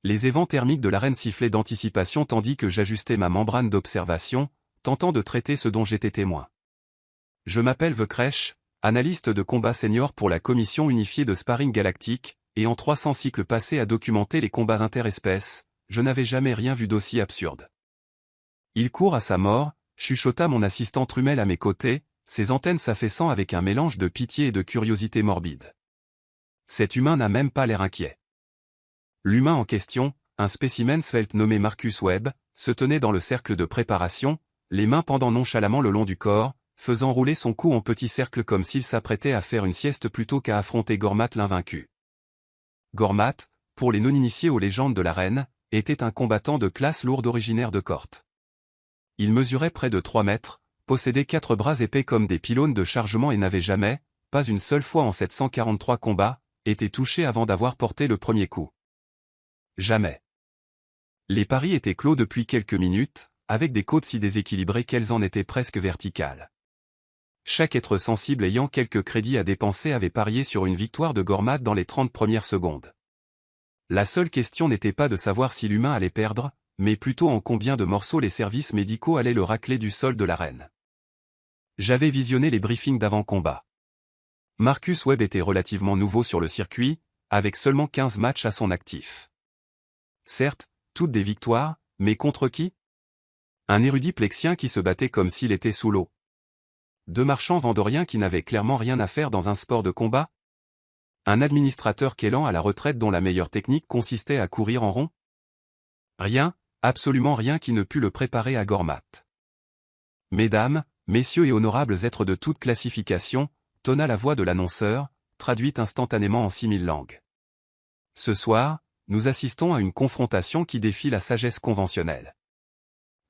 Les évents thermiques de l'arène sifflaient d'anticipation tandis que j'ajustais ma membrane d'observation, tentant de traiter ce dont j'étais témoin. Je m'appelle Vecresh, analyste de combat senior pour la Commission unifiée de sparring galactique, et en 300 cycles passés à documenter les combats interespèces, je n'avais jamais rien vu d'aussi absurde. Il court à sa mort, chuchota mon assistant Trumel à mes côtés, ses antennes s'affaissant avec un mélange de pitié et de curiosité morbide. Cet humain n'a même pas l'air inquiet. L'humain en question, un spécimen svelte nommé Marcus Webb, se tenait dans le cercle de préparation, les mains pendant nonchalamment le long du corps, faisant rouler son cou en petit cercle comme s'il s'apprêtait à faire une sieste plutôt qu'à affronter Gormat l'invaincu. Gormat, pour les non-initiés aux légendes de l'arène, était un combattant de classe lourde originaire de Corte. Il mesurait près de 3 mètres, possédait 4 bras épais comme des pylônes de chargement et n'avait jamais, pas une seule fois en 743 combats, été touché avant d'avoir porté le premier coup. Jamais. Les paris étaient clos depuis quelques minutes, avec des côtes si déséquilibrées qu'elles en étaient presque verticales. Chaque être sensible ayant quelques crédits à dépenser avait parié sur une victoire de Gormat dans les 30 premières secondes. La seule question n'était pas de savoir si l'humain allait perdre, mais plutôt en combien de morceaux les services médicaux allaient le racler du sol de l'arène. J'avais visionné les briefings d'avant-combat. Marcus Webb était relativement nouveau sur le circuit, avec seulement 15 matchs à son actif. Certes, toutes des victoires, mais contre qui? Un érudit plexien qui se battait comme s'il était sous l'eau. 2 marchands vendoriens qui n'avaient clairement rien à faire dans un sport de combat? Un administrateur quélant à la retraite dont la meilleure technique consistait à courir en rond? Rien, absolument rien qui ne pût le préparer à Gormat. Mesdames, messieurs et honorables êtres de toute classification, tonna la voix de l'annonceur, traduite instantanément en 6000 langues. Ce soir, nous assistons à une confrontation qui défie la sagesse conventionnelle.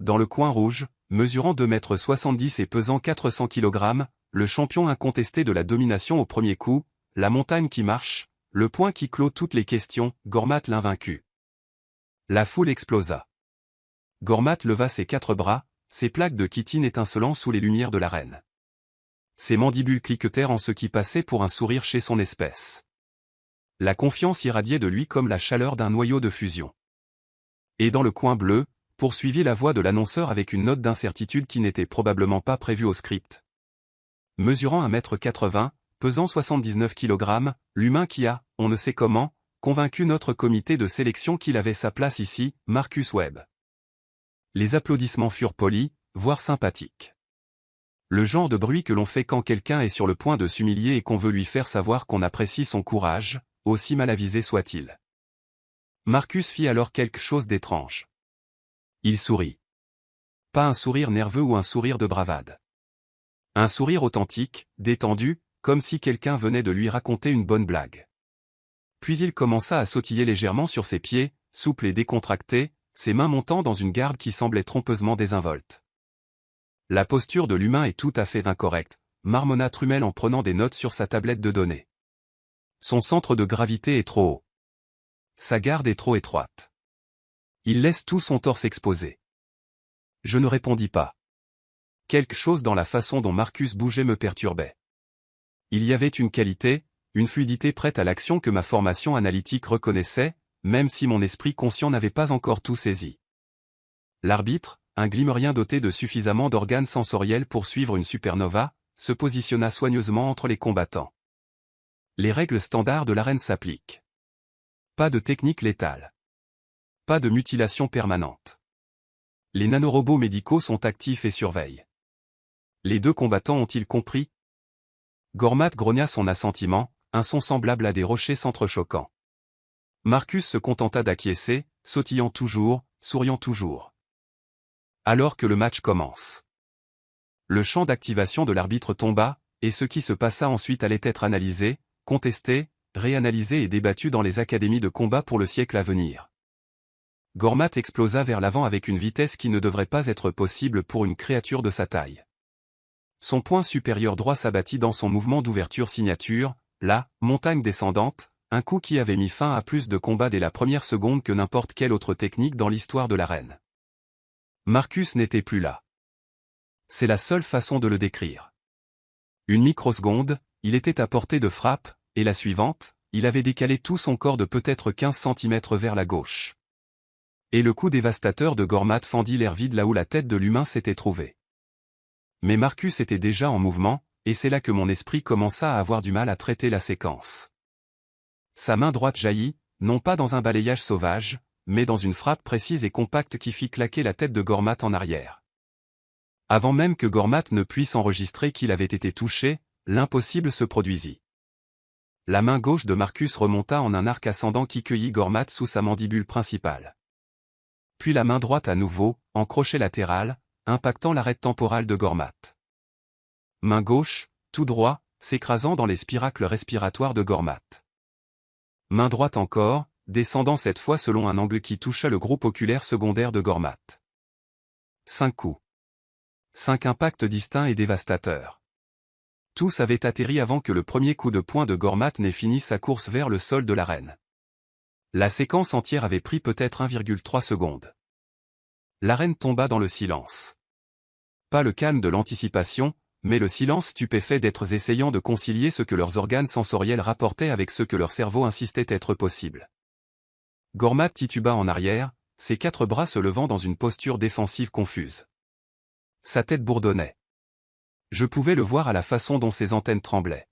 Dans le coin rouge, mesurant 2,70 m et pesant 400 kg, le champion incontesté de la domination au premier coup, la montagne qui marche, le point qui clôt toutes les questions, Gormat l'invaincu. La foule explosa. Gormat leva ses 4 bras, ses plaques de chitine étincelant sous les lumières de l'arène. Ses mandibules cliquetèrent en ce qui passait pour un sourire chez son espèce. La confiance irradiait de lui comme la chaleur d'un noyau de fusion. Et dans le coin bleu, poursuivit la voix de l'annonceur avec une note d'incertitude qui n'était probablement pas prévue au script. Mesurant 1,80 m, pesant 79 kg, l'humain qui a, on ne sait comment, convaincu notre comité de sélection qu'il avait sa place ici, Marcus Webb. Les applaudissements furent polis, voire sympathiques. Le genre de bruit que l'on fait quand quelqu'un est sur le point de s'humilier et qu'on veut lui faire savoir qu'on apprécie son courage, aussi mal avisé soit-il. Marcus fit alors quelque chose d'étrange. Il sourit. Pas un sourire nerveux ou un sourire de bravade. Un sourire authentique, détendu, comme si quelqu'un venait de lui raconter une bonne blague. Puis il commença à sautiller légèrement sur ses pieds, souple et décontracté, ses mains montant dans une garde qui semblait trompeusement désinvolte. La posture de l'humain est tout à fait incorrecte, marmonna Trumel en prenant des notes sur sa tablette de données. Son centre de gravité est trop haut. Sa garde est trop étroite. Il laisse tout son torse exposé. Je ne répondis pas. Quelque chose dans la façon dont Marcus bougeait me perturbait. Il y avait une qualité, une fluidité prête à l'action que ma formation analytique reconnaissait, même si mon esprit conscient n'avait pas encore tout saisi. L'arbitre, un glimmerien doté de suffisamment d'organes sensoriels pour suivre une supernova, se positionna soigneusement entre les combattants. Les règles standards de l'arène s'appliquent. Pas de technique létale. Pas de mutilation permanente. Les nanorobots médicaux sont actifs et surveillent. Les 2 combattants ont-ils compris? Gormat grogna son assentiment, un son semblable à des rochers s'entrechoquant. Marcus se contenta d'acquiescer, sautillant toujours, souriant toujours. Alors que le match commence. Le champ d'activation de l'arbitre tomba, et ce qui se passa ensuite allait être analysé, contesté, réanalysé et débattu dans les académies de combat pour le siècle à venir. Gormat explosa vers l'avant avec une vitesse qui ne devrait pas être possible pour une créature de sa taille. Son poing supérieur droit s'abattit dans son mouvement d'ouverture signature, la montagne descendante, un coup qui avait mis fin à plus de combats dès la première seconde que n'importe quelle autre technique dans l'histoire de l'arène. Marcus n'était plus là. C'est la seule façon de le décrire. Une microseconde, il était à portée de frappe, et la suivante, il avait décalé tout son corps de peut-être 15 cm vers la gauche. Et le coup dévastateur de Gormat fendit l'air vide là où la tête de l'humain s'était trouvée. Mais Marcus était déjà en mouvement, et c'est là que mon esprit commença à avoir du mal à traiter la séquence. Sa main droite jaillit, non pas dans un balayage sauvage, mais dans une frappe précise et compacte qui fit claquer la tête de Gormat en arrière. Avant même que Gormat ne puisse enregistrer qu'il avait été touché, l'impossible se produisit. La main gauche de Marcus remonta en un arc ascendant qui cueillit Gormat sous sa mandibule principale. Puis la main droite à nouveau, en crochet latéral, impactant l'arête temporale de Gormat. Main gauche, tout droit, s'écrasant dans les spiracles respiratoires de Gormat. Main droite encore, descendant cette fois selon un angle qui toucha le groupe oculaire secondaire de Gormat. 5 coups. 5 impacts distincts et dévastateurs. Tous avaient atterri avant que le premier coup de poing de Gormat n'ait fini sa course vers le sol de l'arène. La séquence entière avait pris peut-être 1,3 secondes. L'arène tomba dans le silence. Pas le calme de l'anticipation, mais le silence stupéfait d'êtres essayant de concilier ce que leurs organes sensoriels rapportaient avec ce que leur cerveau insistait être possible. Gormat tituba en arrière, ses 4 bras se levant dans une posture défensive confuse. Sa tête bourdonnait. Je pouvais le voir à la façon dont ses antennes tremblaient.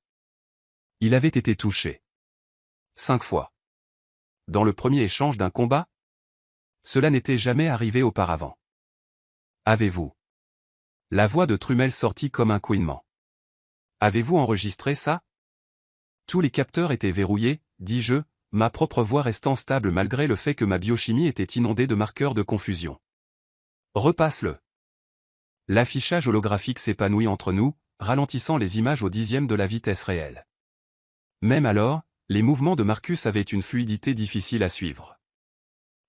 Il avait été touché. 5 fois. Dans le premier échange d'un combat? Cela n'était jamais arrivé auparavant. Avez-vous? La voix de Trumel sortit comme un couinement. Avez-vous enregistré ça? Tous les capteurs étaient verrouillés, dis-je, ma propre voix restant stable malgré le fait que ma biochimie était inondée de marqueurs de confusion. Repasse-le. L'affichage holographique s'épanouit entre nous, ralentissant les images au dixième de la vitesse réelle. Même alors, les mouvements de Marcus avaient une fluidité difficile à suivre.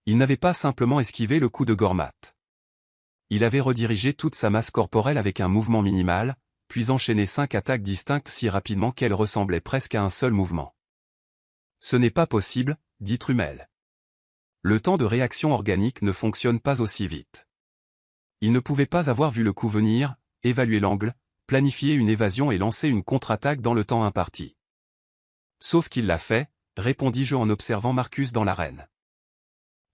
Il n'avait pas simplement esquivé le coup de Gormat. Il avait redirigé toute sa masse corporelle avec un mouvement minimal, puis enchaîné 5 attaques distinctes si rapidement qu'elles ressemblaient presque à un seul mouvement. Ce n'est pas possible, dit Trumel. Le temps de réaction organique ne fonctionne pas aussi vite. Il ne pouvait pas avoir vu le coup venir, évaluer l'angle, planifier une évasion et lancer une contre-attaque dans le temps imparti. Sauf qu'il l'a fait, répondis-je en observant Marcus dans l'arène.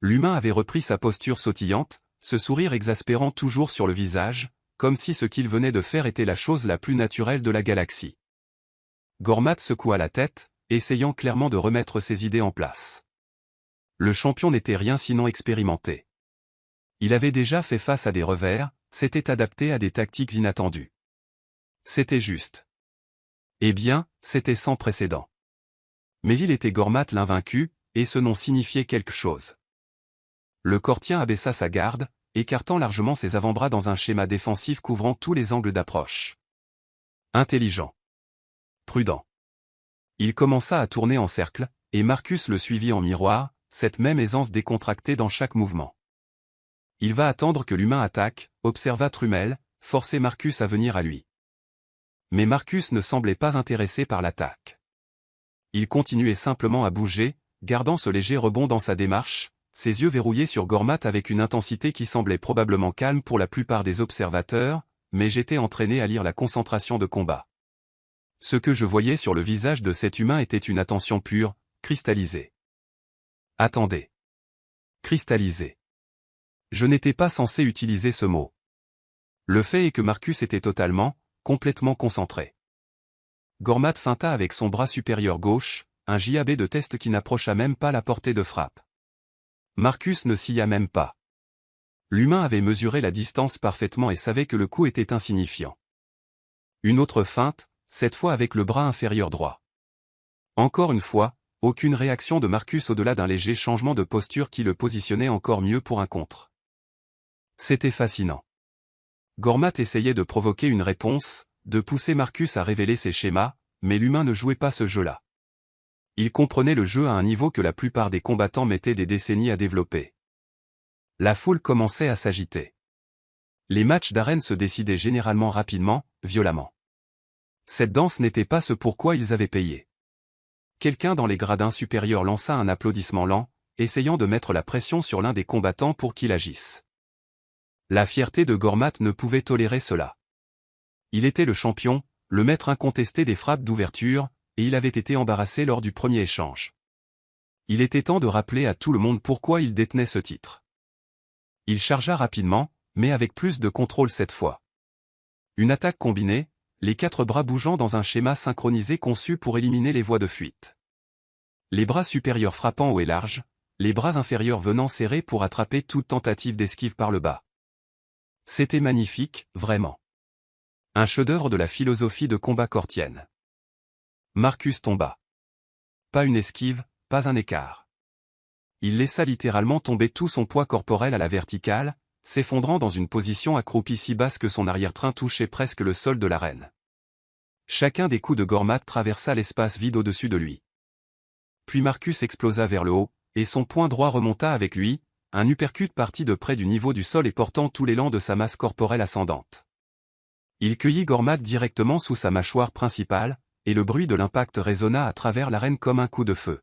L'humain avait repris sa posture sautillante, ce sourire exaspérant toujours sur le visage, comme si ce qu'il venait de faire était la chose la plus naturelle de la galaxie. Gormat secoua la tête, essayant clairement de remettre ses idées en place. Le champion n'était rien sinon expérimenté. Il avait déjà fait face à des revers, s'était adapté à des tactiques inattendues. C'était juste. Eh bien, c'était sans précédent. Mais il était Gormat l'invaincu, et ce nom signifiait quelque chose. Le Cortien abaissa sa garde, écartant largement ses avant-bras dans un schéma défensif couvrant tous les angles d'approche. Intelligent. Prudent. Il commença à tourner en cercle, et Marcus le suivit en miroir, cette même aisance décontractée dans chaque mouvement. Il va attendre que l'humain attaque, observa Trumel, forcer Marcus à venir à lui. Mais Marcus ne semblait pas intéressé par l'attaque. Il continuait simplement à bouger, gardant ce léger rebond dans sa démarche, ses yeux verrouillés sur Gormat avec une intensité qui semblait probablement calme pour la plupart des observateurs, mais j'étais entraîné à lire la concentration de combat. Ce que je voyais sur le visage de cet humain était une attention pure, cristallisée. Attendez. Cristallisée. Je n'étais pas censé utiliser ce mot. Le fait est que Marcus était totalement, complètement concentré. Gormat feinta avec son bras supérieur gauche, un JAB de test qui n'approcha même pas la portée de frappe. Marcus ne scia même pas. L'humain avait mesuré la distance parfaitement et savait que le coup était insignifiant. Une autre feinte, cette fois avec le bras inférieur droit. Encore une fois, aucune réaction de Marcus au-delà d'un léger changement de posture qui le positionnait encore mieux pour un contre. C'était fascinant. Gormat essayait de provoquer une réponse, de pousser Marcus à révéler ses schémas, mais l'humain ne jouait pas ce jeu-là. Il comprenait le jeu à un niveau que la plupart des combattants mettaient des décennies à développer. La foule commençait à s'agiter. Les matchs d'arène se décidaient généralement rapidement, violemment. Cette danse n'était pas ce pourquoi ils avaient payé. Quelqu'un dans les gradins supérieurs lança un applaudissement lent, essayant de mettre la pression sur l'un des combattants pour qu'il agisse. La fierté de Gormat ne pouvait tolérer cela. Il était le champion, le maître incontesté des frappes d'ouverture, et il avait été embarrassé lors du premier échange. Il était temps de rappeler à tout le monde pourquoi il détenait ce titre. Il chargea rapidement, mais avec plus de contrôle cette fois. Une attaque combinée, les 4 bras bougeant dans un schéma synchronisé conçu pour éliminer les voies de fuite. Les bras supérieurs frappant haut et large, les bras inférieurs venant serrer pour attraper toute tentative d'esquive par le bas. C'était magnifique, vraiment. Un chef-d'œuvre de la philosophie de combat cortienne. Marcus tomba. Pas une esquive, pas un écart. Il laissa littéralement tomber tout son poids corporel à la verticale, s'effondrant dans une position accroupie si basse que son arrière-train touchait presque le sol de l'arène. Chacun des coups de Gormat traversa l'espace vide au-dessus de lui. Puis Marcus explosa vers le haut, et son poing droit remonta avec lui, un uppercut parti de près du niveau du sol et portant tout l'élan de sa masse corporelle ascendante. Il cueillit Gormat directement sous sa mâchoire principale, et le bruit de l'impact résonna à travers l'arène comme un coup de feu.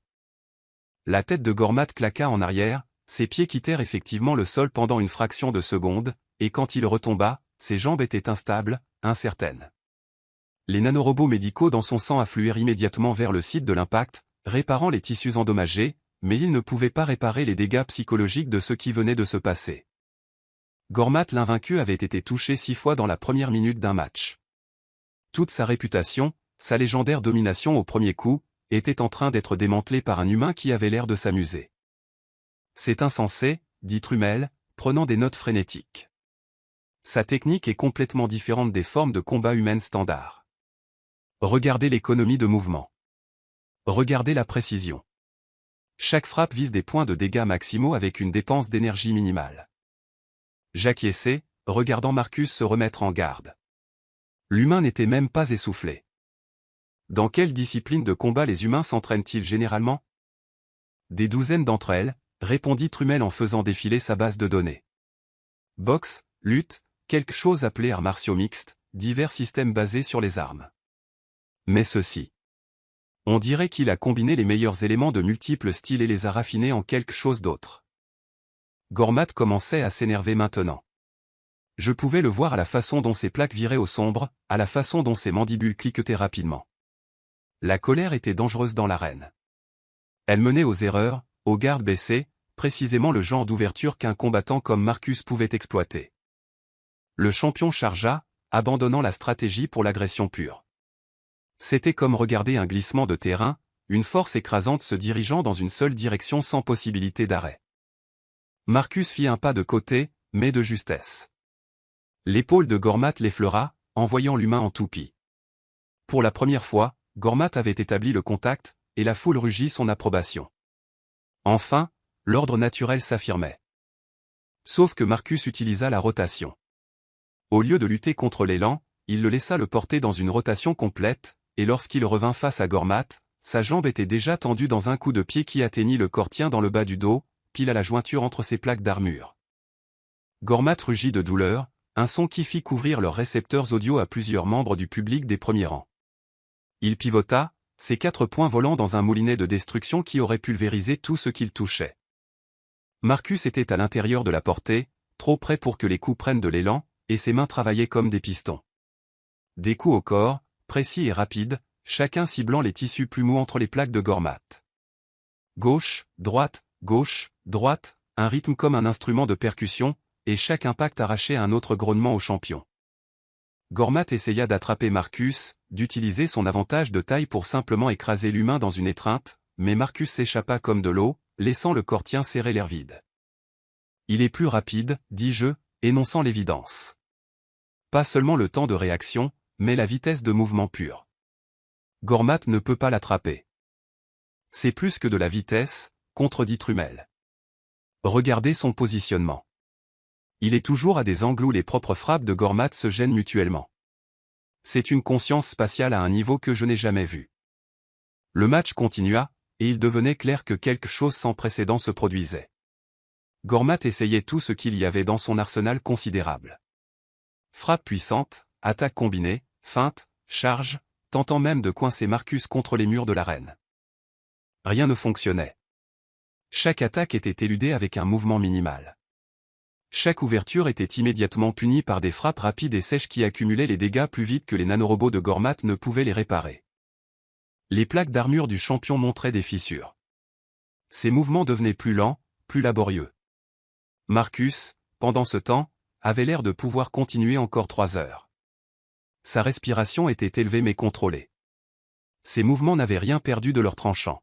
La tête de Gormat claqua en arrière, ses pieds quittèrent effectivement le sol pendant une fraction de seconde, et quand il retomba, ses jambes étaient instables, incertaines. Les nanorobots médicaux dans son sang affluèrent immédiatement vers le site de l'impact, réparant les tissus endommagés, mais ils ne pouvaient pas réparer les dégâts psychologiques de ce qui venait de se passer. Gormat l'invaincu avait été touché 6 fois dans la première minute d'un match. Toute sa réputation, sa légendaire domination au premier coup, était en train d'être démantelée par un humain qui avait l'air de s'amuser. C'est insensé, dit Trumel, prenant des notes frénétiques. Sa technique est complètement différente des formes de combat humaines standards. Regardez l'économie de mouvement. Regardez la précision. Chaque frappe vise des points de dégâts maximaux avec une dépense d'énergie minimale. J'acquiesçai, regardant Marcus se remettre en garde. L'humain n'était même pas essoufflé. Dans quelle discipline de combat les humains s'entraînent-ils généralement? Des douzaines d'entre elles, répondit Trumel en faisant défiler sa base de données. Boxe, lutte, quelque chose appelé arts martiaux mixtes, divers systèmes basés sur les armes. Mais ceci. On dirait qu'il a combiné les meilleurs éléments de multiples styles et les a raffinés en quelque chose d'autre. Gormat commençait à s'énerver maintenant. Je pouvais le voir à la façon dont ses plaques viraient au sombre, à la façon dont ses mandibules cliquetaient rapidement. La colère était dangereuse dans l'arène. Elle menait aux erreurs, aux gardes baissés, précisément le genre d'ouverture qu'un combattant comme Marcus pouvait exploiter. Le champion chargea, abandonnant la stratégie pour l'agression pure. C'était comme regarder un glissement de terrain, une force écrasante se dirigeant dans une seule direction sans possibilité d'arrêt. Marcus fit un pas de côté, mais de justesse. L'épaule de Gormat l'effleura, envoyant l'humain en toupie. Pour la première fois, Gormat avait établi le contact, et la foule rugit son approbation. Enfin, l'ordre naturel s'affirmait. Sauf que Marcus utilisa la rotation. Au lieu de lutter contre l'élan, il le laissa le porter dans une rotation complète, et lorsqu'il revint face à Gormat, sa jambe était déjà tendue dans un coup de pied qui atteignit le cortien dans le bas du dos, pile à la jointure entre ses plaques d'armure. Gormat rugit de douleur, un son qui fit couvrir leurs récepteurs audio à plusieurs membres du public des premiers rangs. Il pivota, ses 4 poings volant dans un moulinet de destruction qui aurait pulvérisé tout ce qu'il touchait. Marcus était à l'intérieur de la portée, trop près pour que les coups prennent de l'élan, et ses mains travaillaient comme des pistons. Des coups au corps, précis et rapides, chacun ciblant les tissus plus mous entre les plaques de Gormat. Gauche, droite, un rythme comme un instrument de percussion, et chaque impact arrachait un autre grognement au champion. Gormat essaya d'attraper Marcus, d'utiliser son avantage de taille pour simplement écraser l'humain dans une étreinte, mais Marcus s'échappa comme de l'eau, laissant le cortien serrer l'air vide. Il est plus rapide, dis-je, énonçant l'évidence. Pas seulement le temps de réaction, mais la vitesse de mouvement pure. Gormat ne peut pas l'attraper. C'est plus que de la vitesse, contredit Trumel. Regardez son positionnement. Il est toujours à des angles où les propres frappes de Gormat se gênent mutuellement. C'est une conscience spatiale à un niveau que je n'ai jamais vu. Le match continua, et il devenait clair que quelque chose sans précédent se produisait. Gormat essayait tout ce qu'il y avait dans son arsenal considérable. Frappe puissante, attaque combinée, feinte, charge, tentant même de coincer Marcus contre les murs de l'arène. Rien ne fonctionnait. Chaque attaque était éludée avec un mouvement minimal. Chaque ouverture était immédiatement punie par des frappes rapides et sèches qui accumulaient les dégâts plus vite que les nanorobots de Gormat ne pouvaient les réparer. Les plaques d'armure du champion montraient des fissures. Ses mouvements devenaient plus lents, plus laborieux. Marcus, pendant ce temps, avait l'air de pouvoir continuer encore 3 heures. Sa respiration était élevée mais contrôlée. Ses mouvements n'avaient rien perdu de leur tranchant.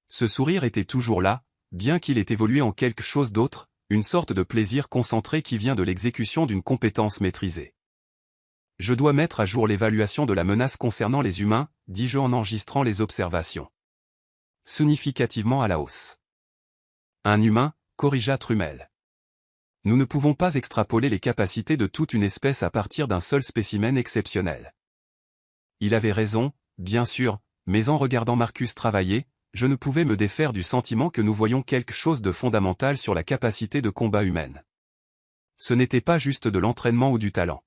Ce sourire était toujours là, bien qu'il ait évolué en quelque chose d'autre, une sorte de plaisir concentré qui vient de l'exécution d'une compétence maîtrisée. Je dois mettre à jour l'évaluation de la menace concernant les humains, dis-je en enregistrant les observations. Significativement à la hausse. Un humain, corrigea Trumel. Nous ne pouvons pas extrapoler les capacités de toute une espèce à partir d'un seul spécimen exceptionnel. Il avait raison, bien sûr, mais en regardant Marcus travailler, je ne pouvais me défaire du sentiment que nous voyions quelque chose de fondamental sur la capacité de combat humaine. Ce n'était pas juste de l'entraînement ou du talent.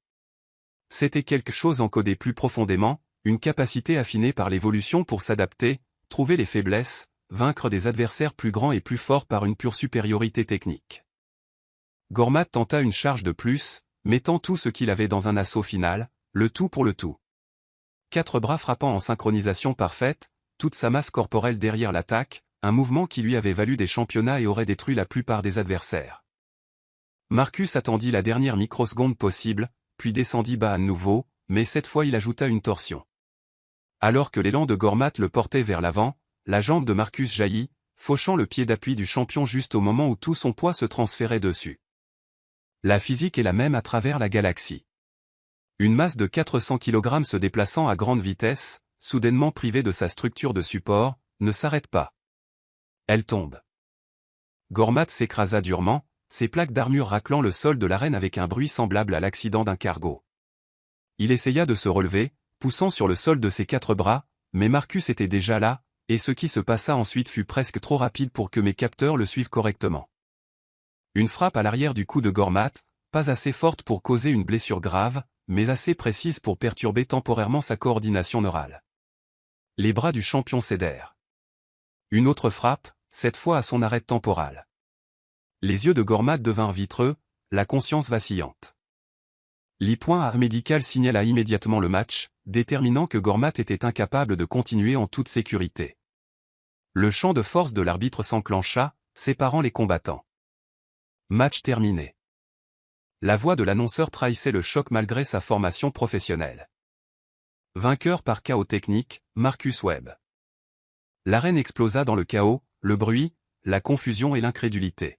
C'était quelque chose encodé plus profondément, une capacité affinée par l'évolution pour s'adapter, trouver les faiblesses, vaincre des adversaires plus grands et plus forts par une pure supériorité technique. Gormat tenta une charge de plus, mettant tout ce qu'il avait dans un assaut final, le tout pour le tout. 4 bras frappant en synchronisation parfaite, toute sa masse corporelle derrière l'attaque, un mouvement qui lui avait valu des championnats et aurait détruit la plupart des adversaires. Marcus attendit la dernière microseconde possible, puis descendit bas à nouveau, mais cette fois il ajouta une torsion. Alors que l'élan de Gormat le portait vers l'avant, la jambe de Marcus jaillit, fauchant le pied d'appui du champion juste au moment où tout son poids se transférait dessus. La physique est la même à travers la galaxie. Une masse de 400 kg se déplaçant à grande vitesse, soudainement privée de sa structure de support, ne s'arrête pas. Elle tombe. Gormat s'écrasa durement, ses plaques d'armure raclant le sol de l'arène avec un bruit semblable à l'accident d'un cargo. Il essaya de se relever, poussant sur le sol de ses 4 bras, mais Marcus était déjà là, et ce qui se passa ensuite fut presque trop rapide pour que mes capteurs le suivent correctement. Une frappe à l'arrière du cou de Gormat, pas assez forte pour causer une blessure grave, mais assez précise pour perturber temporairement sa coordination neurale. Les bras du champion cédèrent. Une autre frappe, cette fois à son arête temporale. Les yeux de Gormat devinrent vitreux, la conscience vacillante. L'e-point art médical signala immédiatement le match, déterminant que Gormat était incapable de continuer en toute sécurité. Le champ de force de l'arbitre s'enclencha, séparant les combattants. Match terminé. La voix de l'annonceur trahissait le choc malgré sa formation professionnelle. Vainqueur par chaos technique, Marcus Webb. L'arène explosa dans le chaos, le bruit, la confusion et l'incrédulité.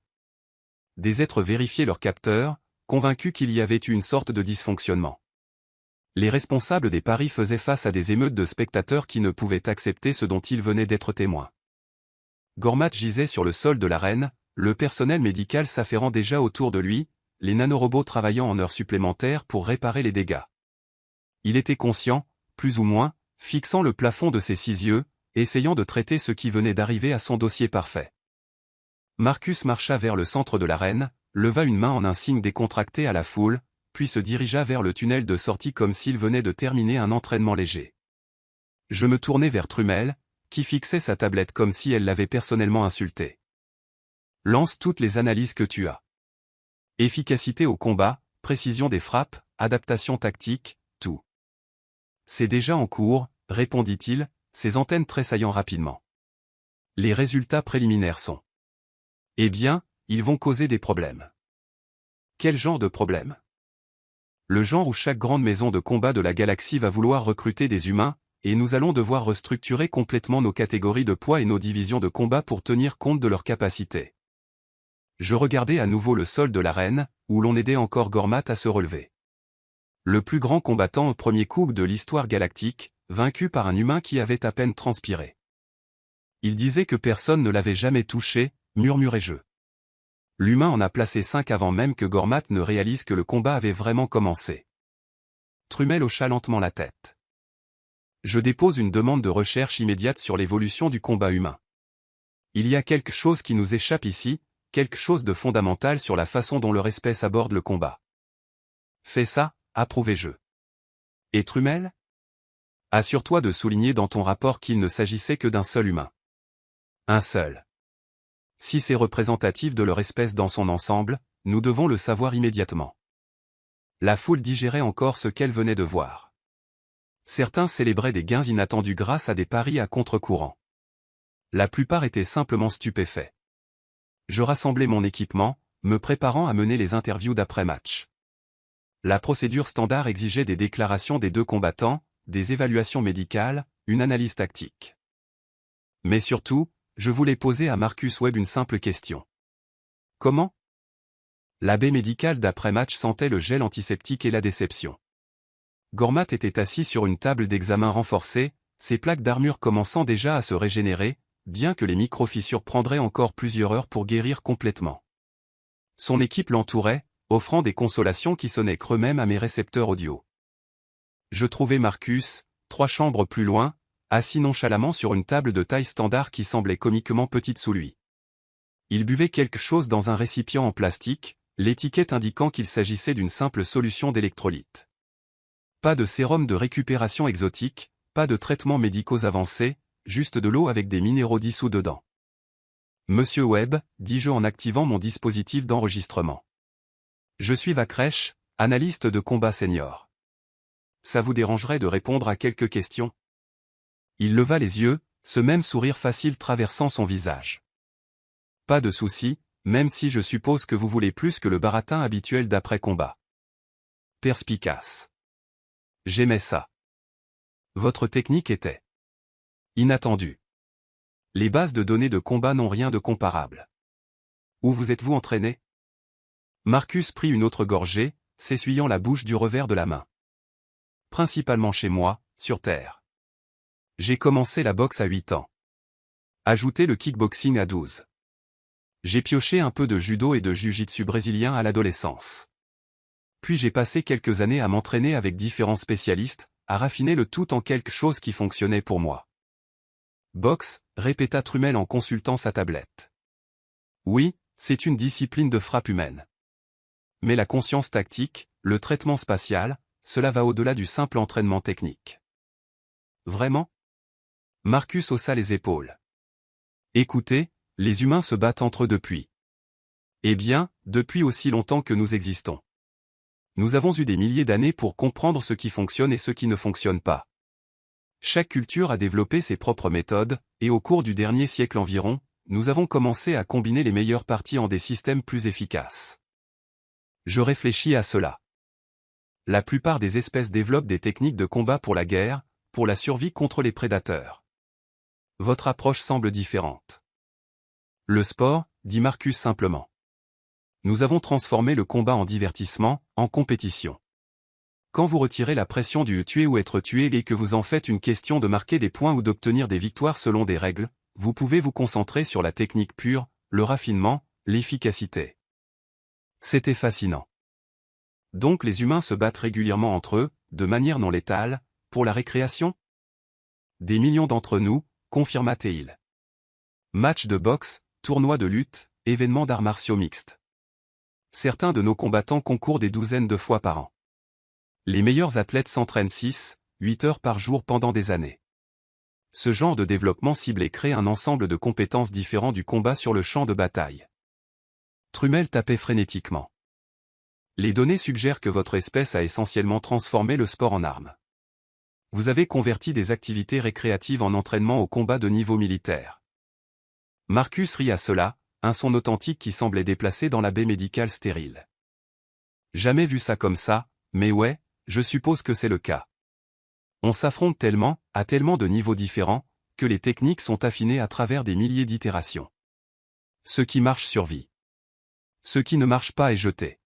Des êtres vérifiaient leurs capteurs, convaincus qu'il y avait eu une sorte de dysfonctionnement. Les responsables des paris faisaient face à des émeutes de spectateurs qui ne pouvaient accepter ce dont ils venaient d'être témoins. Gormat gisait sur le sol de l'arène, le personnel médical s'affairant déjà autour de lui, les nanorobots travaillant en heures supplémentaires pour réparer les dégâts. Il était conscient, plus ou moins, fixant le plafond de ses 6 yeux, essayant de traiter ce qui venait d'arriver à son dossier parfait. Marcus marcha vers le centre de l'arène, leva une main en un signe décontracté à la foule, puis se dirigea vers le tunnel de sortie comme s'il venait de terminer un entraînement léger. Je me tournai vers Trumel, qui fixait sa tablette comme si elle l'avait personnellement insulté. Lance toutes les analyses que tu as. Efficacité au combat, précision des frappes, adaptation tactique, tout. C'est déjà en cours, répondit-il, ses antennes tressaillant rapidement. Les résultats préliminaires sont. Eh bien, ils vont causer des problèmes. Quel genre de problème? Le genre où chaque grande maison de combat de la galaxie va vouloir recruter des humains, et nous allons devoir restructurer complètement nos catégories de poids et nos divisions de combat pour tenir compte de leurs capacités. Je regardais à nouveau le sol de l'arène, où l'on aidait encore Gormat à se relever. Le plus grand combattant au premier coup de l'histoire galactique, vaincu par un humain qui avait à peine transpiré. Il disait que personne ne l'avait jamais touché, murmurai-je. L'humain en a placé 5 avant même que Gormat ne réalise que le combat avait vraiment commencé. Trumel hocha lentement la tête. Je dépose une demande de recherche immédiate sur l'évolution du combat humain. Il y a quelque chose qui nous échappe ici, quelque chose de fondamental sur la façon dont leur espèce aborde le combat. Fais ça, approuvai-je. Et Trumel? Assure-toi de souligner dans ton rapport qu'il ne s'agissait que d'un seul humain. Un seul. Si c'est représentatif de leur espèce dans son ensemble, nous devons le savoir immédiatement. La foule digérait encore ce qu'elle venait de voir. Certains célébraient des gains inattendus grâce à des paris à contre-courant. La plupart étaient simplement stupéfaits. Je rassemblai mon équipement, me préparant à mener les interviews d'après-match. La procédure standard exigeait des déclarations des deux combattants, des évaluations médicales, une analyse tactique. Mais surtout, je voulais poser à Marcus Webb une simple question. Comment? La baie médicale d'après-match sentait le gel antiseptique et la déception. Gormat était assis sur une table d'examen renforcée, ses plaques d'armure commençant déjà à se régénérer, bien que les micro-fissures prendraient encore plusieurs heures pour guérir complètement. Son équipe l'entourait, offrant des consolations qui sonnaient creux même à mes récepteurs audio. Je trouvais Marcus, 3 chambres plus loin, assis nonchalamment sur une table de taille standard qui semblait comiquement petite sous lui. Il buvait quelque chose dans un récipient en plastique, l'étiquette indiquant qu'il s'agissait d'une simple solution d'électrolyte. Pas de sérum de récupération exotique, pas de traitements médicaux avancés, juste de l'eau avec des minéraux dissous dedans. Monsieur Webb, dis-je en activant mon dispositif d'enregistrement. Je suis Vakresh, analyste de combat senior. Ça vous dérangerait de répondre à quelques questions? Il leva les yeux, ce même sourire facile traversant son visage. Pas de souci, même si je suppose que vous voulez plus que le baratin habituel d'après-combat. Perspicace. J'aimais ça. Votre technique était inattendue. Les bases de données de combat n'ont rien de comparable. Où vous êtes-vous entraîné? Marcus prit une autre gorgée, s'essuyant la bouche du revers de la main. Principalement chez moi, sur Terre. J'ai commencé la boxe à 8 ans. Ajoutez le kickboxing à 12. J'ai pioché un peu de judo et de jiu-jitsu brésilien à l'adolescence. Puis j'ai passé quelques années à m'entraîner avec différents spécialistes, à raffiner le tout en quelque chose qui fonctionnait pour moi. Boxe, répéta Trumel en consultant sa tablette. Oui, c'est une discipline de frappe humaine. Mais la conscience tactique, le traitement spatial, cela va au-delà du simple entraînement technique. Vraiment? Marcus haussa les épaules. Écoutez, les humains se battent entre eux depuis. Eh bien, depuis aussi longtemps que nous existons. Nous avons eu des milliers d'années pour comprendre ce qui fonctionne et ce qui ne fonctionne pas. Chaque culture a développé ses propres méthodes, et au cours du dernier siècle environ, nous avons commencé à combiner les meilleures parties en des systèmes plus efficaces. Je réfléchis à cela. La plupart des espèces développent des techniques de combat pour la guerre, pour la survie contre les prédateurs. Votre approche semble différente. Le sport, dit Marcus simplement. Nous avons transformé le combat en divertissement, en compétition. Quand vous retirez la pression du tuer ou être tué et que vous en faites une question de marquer des points ou d'obtenir des victoires selon des règles, vous pouvez vous concentrer sur la technique pure, le raffinement, l'efficacité. C'était fascinant. Donc les humains se battent régulièrement entre eux, de manière non létale, pour la récréation? Des millions d'entre nous, confirma Teil. Match de boxe, tournoi de lutte, événements d'arts martiaux mixtes. Certains de nos combattants concourent des douzaines de fois par an. Les meilleurs athlètes s'entraînent 6, 8 heures par jour pendant des années. Ce genre de développement ciblé crée un ensemble de compétences différents du combat sur le champ de bataille. Trumel tapait frénétiquement. Les données suggèrent que votre espèce a essentiellement transformé le sport en arme. Vous avez converti des activités récréatives en entraînement au combat de niveau militaire. Marcus rit à cela, un son authentique qui semblait déplacé dans la baie médicale stérile. Jamais vu ça comme ça, mais ouais, je suppose que c'est le cas. On s'affronte tellement, à tellement de niveaux différents, que les techniques sont affinées à travers des milliers d'itérations. Ce qui marche survit. Ce qui ne marche pas est jeté.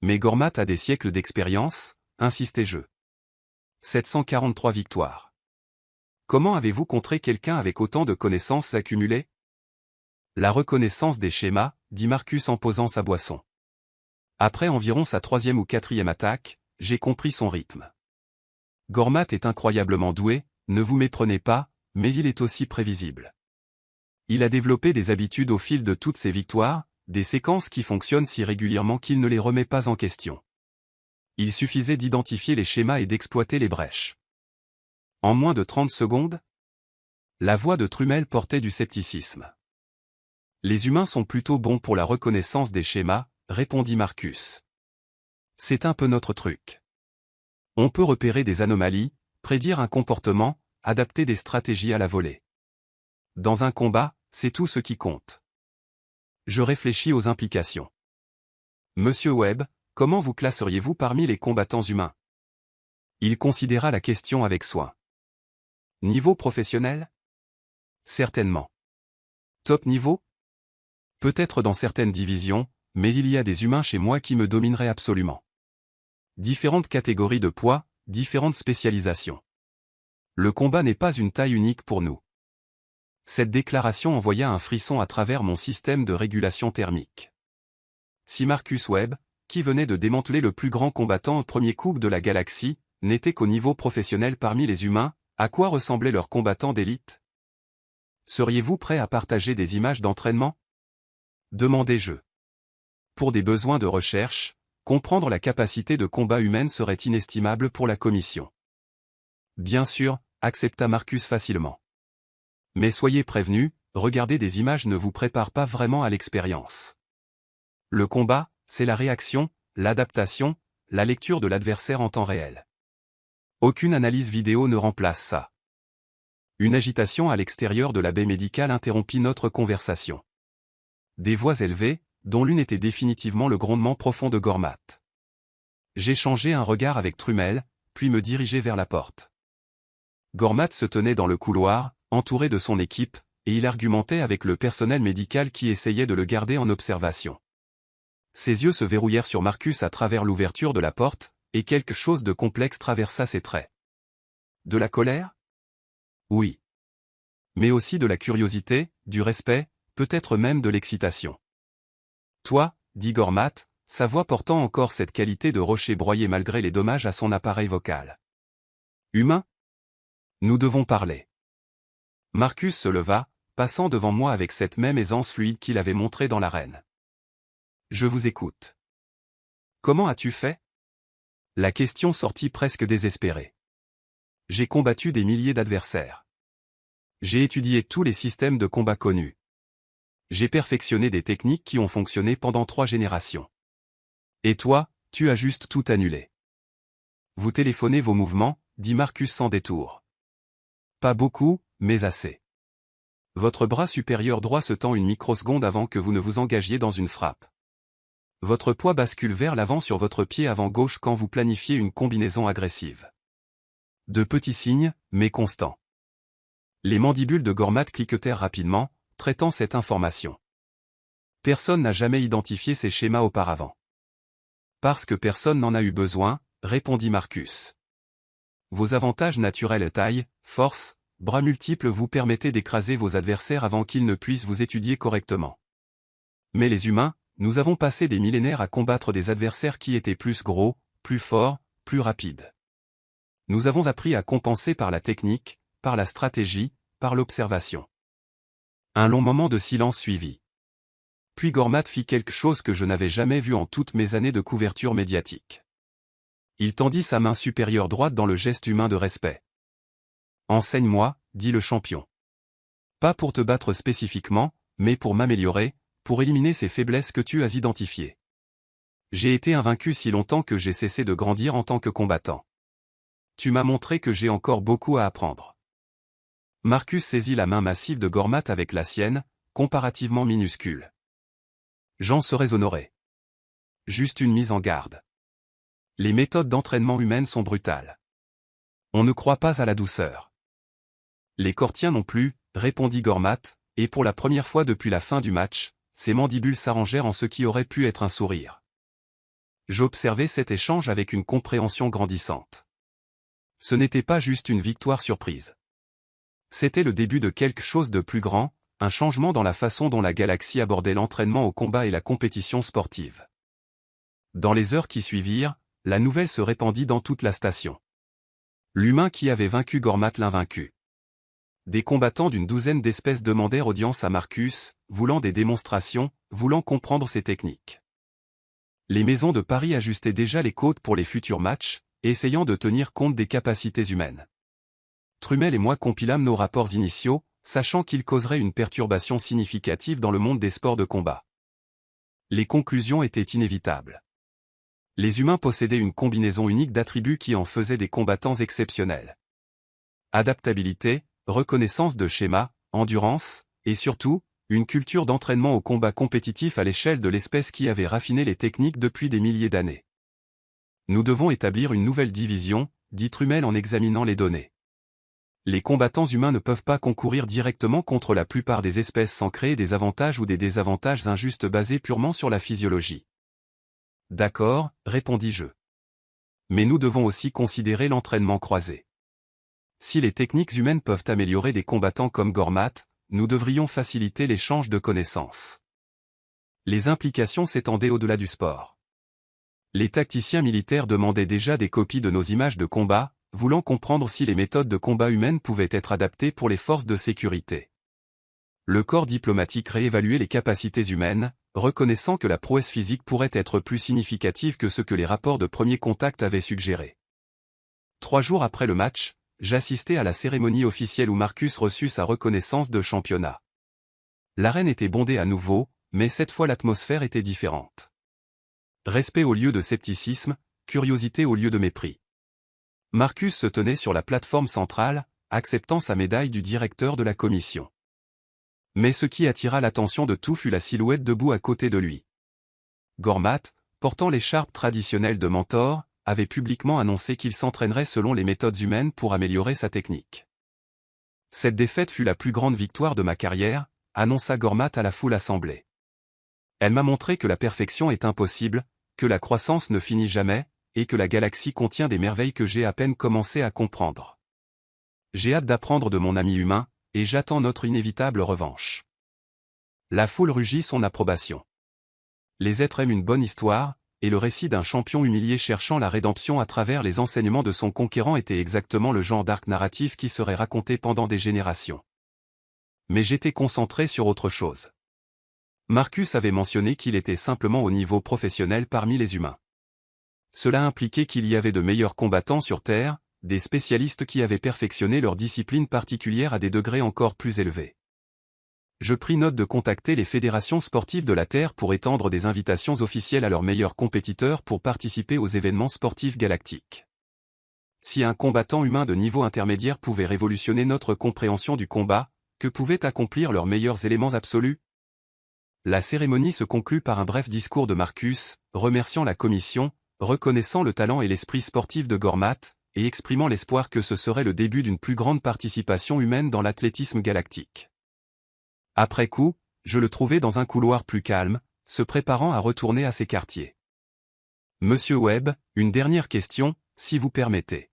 Mais Gormat a des siècles d'expérience, insistai-je. 743 victoires. Comment avez-vous contré quelqu'un avec autant de connaissances accumulées? La reconnaissance des schémas, dit Marcus en posant sa boisson. Après environ sa 3e ou 4e attaque, j'ai compris son rythme. Gormat est incroyablement doué, ne vous méprenez pas, mais il est aussi prévisible. Il a développé des habitudes au fil de toutes ses victoires, des séquences qui fonctionnent si régulièrement qu'il ne les remet pas en question. Il suffisait d'identifier les schémas et d'exploiter les brèches. En moins de 30 secondes? La voix de Trumel portait du scepticisme. Les humains sont plutôt bons pour la reconnaissance des schémas, répondit Marcus. C'est un peu notre truc. On peut repérer des anomalies, prédire un comportement, adapter des stratégies à la volée. Dans un combat, c'est tout ce qui compte. Je réfléchis aux implications. Monsieur Webb, comment vous classeriez-vous parmi les combattants humains? Il considéra la question avec soin. Niveau professionnel? Certainement. Top niveau? Peut-être dans certaines divisions, mais il y a des humains chez moi qui me domineraient absolument. Différentes catégories de poids, différentes spécialisations. Le combat n'est pas une taille unique pour nous. Cette déclaration envoya un frisson à travers mon système de régulation thermique. Si Marcus Webb, qui venait de démanteler le plus grand combattant au premier coup de la galaxie, n'était qu'au niveau professionnel parmi les humains, à quoi ressemblaient leurs combattants d'élite? Seriez-vous prêt à partager des images d'entraînement? Demandai-je. Pour des besoins de recherche, comprendre la capacité de combat humaine serait inestimable pour la commission. Bien sûr, accepta Marcus facilement. Mais soyez prévenus, regarder des images ne vous prépare pas vraiment à l'expérience. Le combat, c'est la réaction, l'adaptation, la lecture de l'adversaire en temps réel. Aucune analyse vidéo ne remplace ça. Une agitation à l'extérieur de la baie médicale interrompit notre conversation. Des voix élevées, dont l'une était définitivement le grondement profond de Gormat. J'échangeai un regard avec Trumel, puis me dirigeai vers la porte. Gormat se tenait dans le couloir, entouré de son équipe, et il argumentait avec le personnel médical qui essayait de le garder en observation. Ses yeux se verrouillèrent sur Marcus à travers l'ouverture de la porte, et quelque chose de complexe traversa ses traits. De la colère? Oui. Mais aussi de la curiosité, du respect, peut-être même de l'excitation. Toi, dit Gormat, sa voix portant encore cette qualité de rocher broyé malgré les dommages à son appareil vocal. Humain? Nous devons parler. Marcus se leva, passant devant moi avec cette même aisance fluide qu'il avait montrée dans l'arène. Je vous écoute. Comment as-tu fait? La question sortit presque désespérée. J'ai combattu des milliers d'adversaires. J'ai étudié tous les systèmes de combat connus. J'ai perfectionné des techniques qui ont fonctionné pendant 3 générations. Et toi, tu as juste tout annulé. Vous téléphonez vos mouvements, dit Marcus sans détour. Pas beaucoup, mais assez. Votre bras supérieur droit se tend une microseconde avant que vous ne vous engagiez dans une frappe. Votre poids bascule vers l'avant sur votre pied avant gauche quand vous planifiez une combinaison agressive. De petits signes, mais constants. Les mandibules de Gormat cliquetèrent rapidement, traitant cette information. Personne n'a jamais identifié ces schémas auparavant. Parce que personne n'en a eu besoin, répondit Marcus. Vos avantages naturels taille, force, bras multiples vous permettaient d'écraser vos adversaires avant qu'ils ne puissent vous étudier correctement. Mais les humains, nous avons passé des millénaires à combattre des adversaires qui étaient plus gros, plus forts, plus rapides. Nous avons appris à compenser par la technique, par la stratégie, par l'observation. Un long moment de silence suivit. Puis Gormat fit quelque chose que je n'avais jamais vu en toutes mes années de couverture médiatique. Il tendit sa main supérieure droite dans le geste humain de respect. Enseigne-moi, dit le champion. Pas pour te battre spécifiquement, mais pour m'améliorer, pour éliminer ces faiblesses que tu as identifiées. J'ai été invaincu si longtemps que j'ai cessé de grandir en tant que combattant. Tu m'as montré que j'ai encore beaucoup à apprendre. Marcus saisit la main massive de Gormat avec la sienne, comparativement minuscule. J'en serais honoré. Juste une mise en garde. Les méthodes d'entraînement humaines sont brutales. On ne croit pas à la douceur. Les Cortiens non plus, répondit Gormat, et pour la première fois depuis la fin du match, ses mandibules s'arrangèrent en ce qui aurait pu être un sourire. J'observais cet échange avec une compréhension grandissante. Ce n'était pas juste une victoire surprise. C'était le début de quelque chose de plus grand, un changement dans la façon dont la galaxie abordait l'entraînement au combat et la compétition sportive. Dans les heures qui suivirent, la nouvelle se répandit dans toute la station. L'humain qui avait vaincu Gormat l'invaincu. Des combattants d'une douzaine d'espèces demandèrent audience à Marcus, voulant des démonstrations, voulant comprendre ses techniques. Les maisons de paris ajustaient déjà les cotes pour les futurs matchs, essayant de tenir compte des capacités humaines. Trumel et moi compilâmes nos rapports initiaux, sachant qu'ils causeraient une perturbation significative dans le monde des sports de combat. Les conclusions étaient inévitables. Les humains possédaient une combinaison unique d'attributs qui en faisaient des combattants exceptionnels. Adaptabilité, reconnaissance de schémas, endurance, et surtout, une culture d'entraînement au combat compétitif à l'échelle de l'espèce qui avait raffiné les techniques depuis des milliers d'années. Nous devons établir une nouvelle division, dit Trumel en examinant les données. Les combattants humains ne peuvent pas concourir directement contre la plupart des espèces sans créer des avantages ou des désavantages injustes basés purement sur la physiologie. D'accord, répondis-je. Mais nous devons aussi considérer l'entraînement croisé. Si les techniques humaines peuvent améliorer des combattants comme Gormat, nous devrions faciliter l'échange de connaissances. Les implications s'étendaient au-delà du sport. Les tacticiens militaires demandaient déjà des copies de nos images de combat, voulant comprendre si les méthodes de combat humaines pouvaient être adaptées pour les forces de sécurité. Le corps diplomatique réévaluait les capacités humaines, reconnaissant que la prouesse physique pourrait être plus significative que ce que les rapports de premier contact avaient suggéré. 3 jours après le match, j'assistais à la cérémonie officielle où Marcus reçut sa reconnaissance de championnat. L'arène était bondée à nouveau, mais cette fois l'atmosphère était différente. Respect au lieu de scepticisme, curiosité au lieu de mépris. Marcus se tenait sur la plateforme centrale, acceptant sa médaille du directeur de la commission. Mais ce qui attira l'attention de tout fut la silhouette debout à côté de lui. Gormat, portant l'écharpe traditionnelle de mentor, avait publiquement annoncé qu'il s'entraînerait selon les méthodes humaines pour améliorer sa technique. Cette défaite fut la plus grande victoire de ma carrière, annonça Gormat à la foule assemblée. Elle m'a montré que la perfection est impossible, que la croissance ne finit jamais, et que la galaxie contient des merveilles que j'ai à peine commencé à comprendre. J'ai hâte d'apprendre de mon ami humain, et j'attends notre inévitable revanche. La foule rugit son approbation. Les êtres aiment une bonne histoire, et le récit d'un champion humilié cherchant la rédemption à travers les enseignements de son conquérant était exactement le genre d'arc narratif qui serait raconté pendant des générations. Mais j'étais concentré sur autre chose. Marcus avait mentionné qu'il était simplement au niveau professionnel parmi les humains. Cela impliquait qu'il y avait de meilleurs combattants sur Terre, des spécialistes qui avaient perfectionné leur discipline particulière à des degrés encore plus élevés. Je pris note de contacter les fédérations sportives de la Terre pour étendre des invitations officielles à leurs meilleurs compétiteurs pour participer aux événements sportifs galactiques. Si un combattant humain de niveau intermédiaire pouvait révolutionner notre compréhension du combat, que pouvaient accomplir leurs meilleurs éléments absolus? La cérémonie se conclut par un bref discours de Marcus, remerciant la commission, reconnaissant le talent et l'esprit sportif de Gormat, et exprimant l'espoir que ce serait le début d'une plus grande participation humaine dans l'athlétisme galactique. Après coup, je le trouvai dans un couloir plus calme, se préparant à retourner à ses quartiers. Monsieur Webb, une dernière question, si vous permettez.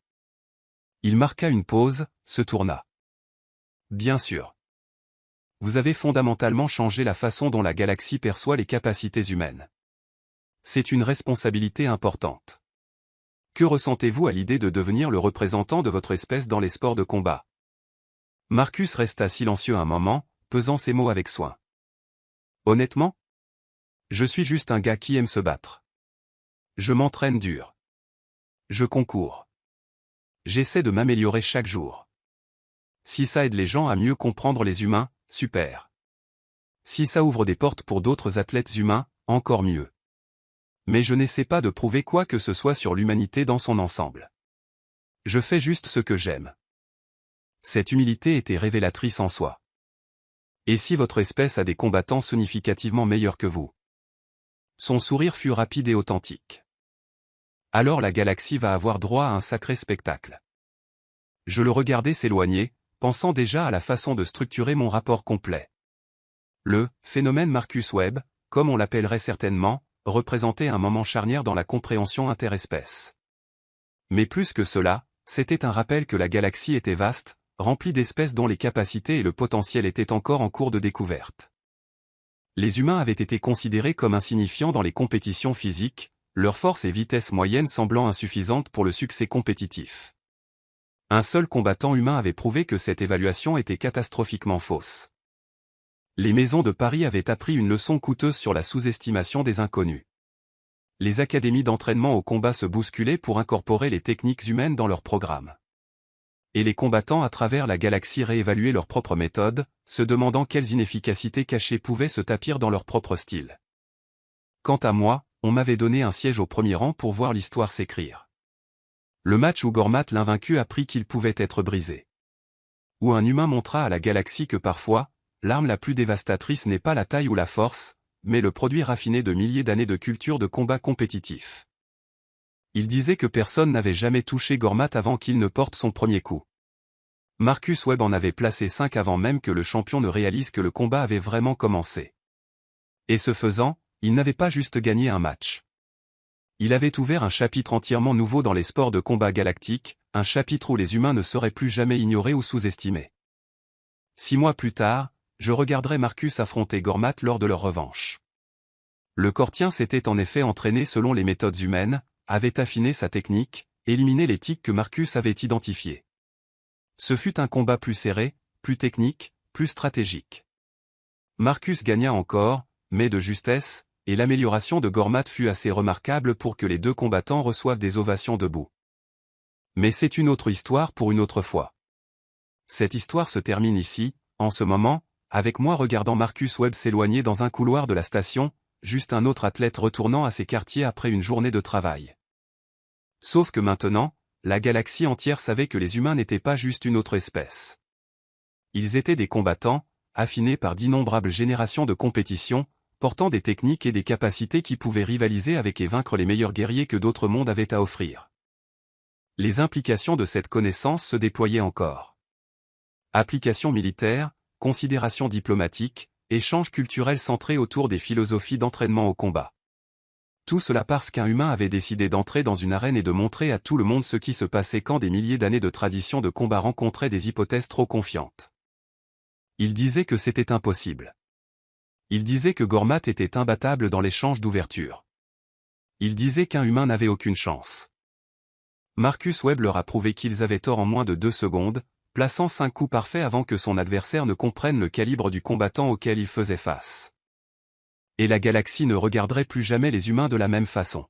Il marqua une pause, se tourna. Bien sûr. Vous avez fondamentalement changé la façon dont la galaxie perçoit les capacités humaines. C'est une responsabilité importante. Que ressentez-vous à l'idée de devenir le représentant de votre espèce dans les sports de combat? Marcus resta silencieux un moment, pesant ses mots avec soin. Honnêtement? Je suis juste un gars qui aime se battre. Je m'entraîne dur. Je concours. J'essaie de m'améliorer chaque jour. Si ça aide les gens à mieux comprendre les humains, super. Si ça ouvre des portes pour d'autres athlètes humains, encore mieux. Mais je n'essaie pas de prouver quoi que ce soit sur l'humanité dans son ensemble. Je fais juste ce que j'aime. Cette humilité était révélatrice en soi. Et si votre espèce a des combattants significativement meilleurs que vous? Son sourire fut rapide et authentique. Alors la galaxie va avoir droit à un sacré spectacle. Je le regardais s'éloigner, pensant déjà à la façon de structurer mon rapport complet. Le phénomène Marcus Webb, comme on l'appellerait certainement, représentait un moment charnière dans la compréhension interespèce. Mais plus que cela, c'était un rappel que la galaxie était vaste, remplie d'espèces dont les capacités et le potentiel étaient encore en cours de découverte. Les humains avaient été considérés comme insignifiants dans les compétitions physiques, leur force et vitesse moyenne semblant insuffisantes pour le succès compétitif. Un seul combattant humain avait prouvé que cette évaluation était catastrophiquement fausse. Les maisons de Paris avaient appris une leçon coûteuse sur la sous-estimation des inconnus. Les académies d'entraînement au combat se bousculaient pour incorporer les techniques humaines dans leurs programmes. Et les combattants à travers la galaxie réévaluaient leurs propres méthodes, se demandant quelles inefficacités cachées pouvaient se tapir dans leur propre style. Quant à moi, on m'avait donné un siège au premier rang pour voir l'histoire s'écrire. Le match où Gormat l'invaincu apprit qu'il pouvait être brisé. Où un humain montra à la galaxie que parfois, l'arme la plus dévastatrice n'est pas la taille ou la force, mais le produit raffiné de milliers d'années de culture de combat compétitif. Il disait que personne n'avait jamais touché Gormat avant qu'il ne porte son premier coup. Marcus Webb en avait placé 5 avant même que le champion ne réalise que le combat avait vraiment commencé. Et ce faisant, il n'avait pas juste gagné un match. Il avait ouvert un chapitre entièrement nouveau dans les sports de combat galactiques, un chapitre où les humains ne seraient plus jamais ignorés ou sous-estimés. 6 mois plus tard, je regarderai Marcus affronter Gormat lors de leur revanche. Le Cortien s'était en effet entraîné selon les méthodes humaines, avait affiné sa technique, éliminé les tics que Marcus avait identifiés. Ce fut un combat plus serré, plus technique, plus stratégique. Marcus gagna encore, mais de justesse, et l'amélioration de Gormat fut assez remarquable pour que les deux combattants reçoivent des ovations debout. Mais c'est une autre histoire pour une autre fois. Cette histoire se termine ici, en ce moment, avec moi regardant Marcus Webb s'éloigner dans un couloir de la station, juste un autre athlète retournant à ses quartiers après une journée de travail. Sauf que maintenant, la galaxie entière savait que les humains n'étaient pas juste une autre espèce. Ils étaient des combattants, affinés par d'innombrables générations de compétition, portant des techniques et des capacités qui pouvaient rivaliser avec et vaincre les meilleurs guerriers que d'autres mondes avaient à offrir. Les implications de cette connaissance se déployaient encore. Applications militaires, considérations diplomatiques, échanges culturels centrés autour des philosophies d'entraînement au combat. Tout cela parce qu'un humain avait décidé d'entrer dans une arène et de montrer à tout le monde ce qui se passait quand des milliers d'années de tradition de combat rencontraient des hypothèses trop confiantes. Il disait que c'était impossible. Il disait que Gormat était imbattable dans l'échange d'ouverture. Il disait qu'un humain n'avait aucune chance. Marcus Webb leur a prouvé qu'ils avaient tort en moins de 2 secondes, plaçant 5 coups parfaits avant que son adversaire ne comprenne le calibre du combattant auquel il faisait face. Et la galaxie ne regarderait plus jamais les humains de la même façon.